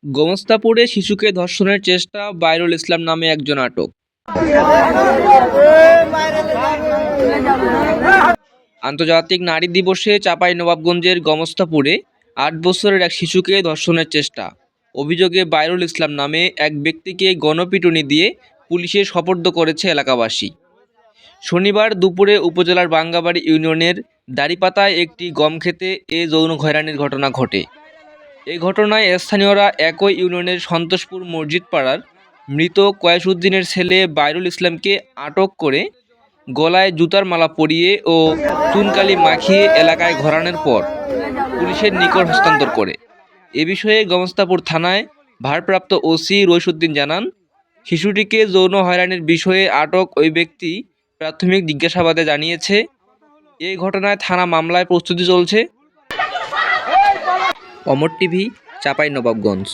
গোমস্তাপুরে শিশুকে ধর্ষণের চেষ্টা, বাইরুল ইসলাম নামে একজন আটক। আন্তর্জাতিক নারী দিবসে চাঁপাইনবাবগঞ্জের গোমস্তাপুরে ৮ বছরের এক শিশুকে ধর্ষণের চেষ্টা অভিযোগে বাইরুল ইসলাম নামে এক ব্যক্তিকে গণপিটুনি দিয়ে পুলিশে সোপর্দ করেছে এলাকাবাসী। শনিবার দুপুরে উপজেলার বাঙ্গাবাড়ি ইউনিয়নের দাড়িপাতায় একটি গম খেতে এ যৌন হয়রানির ঘটনা ঘটে। এই ঘটনায় স্থানীয়রা একই ইউনিয়নের সন্তোষপুর মসজিদ পাড়ার মৃত কয়েসউদ্দিনের ছেলে বাইরুল ইসলামকে আটক করে গলায় জুতার মালা পরিয়ে ও চুনকালি মাখিয়ে এলাকায় ঘোরানোর পর পুলিশের নিকট হস্তান্তর করে। এ বিষয়ে গোমস্তাপুর থানায় ভারপ্রাপ্ত ওসি রইসউদ্দিন জানান, শিশুটিকে যৌন হয়রানির বিষয়ে আটক ওই ব্যক্তি প্রাথমিক জিজ্ঞাসাবাদে জানিয়েছে, এই ঘটনায় থানা মামলায় প্রস্তুতি চলছে। অমর টিভি, চাঁপাইনবাবগঞ্জ।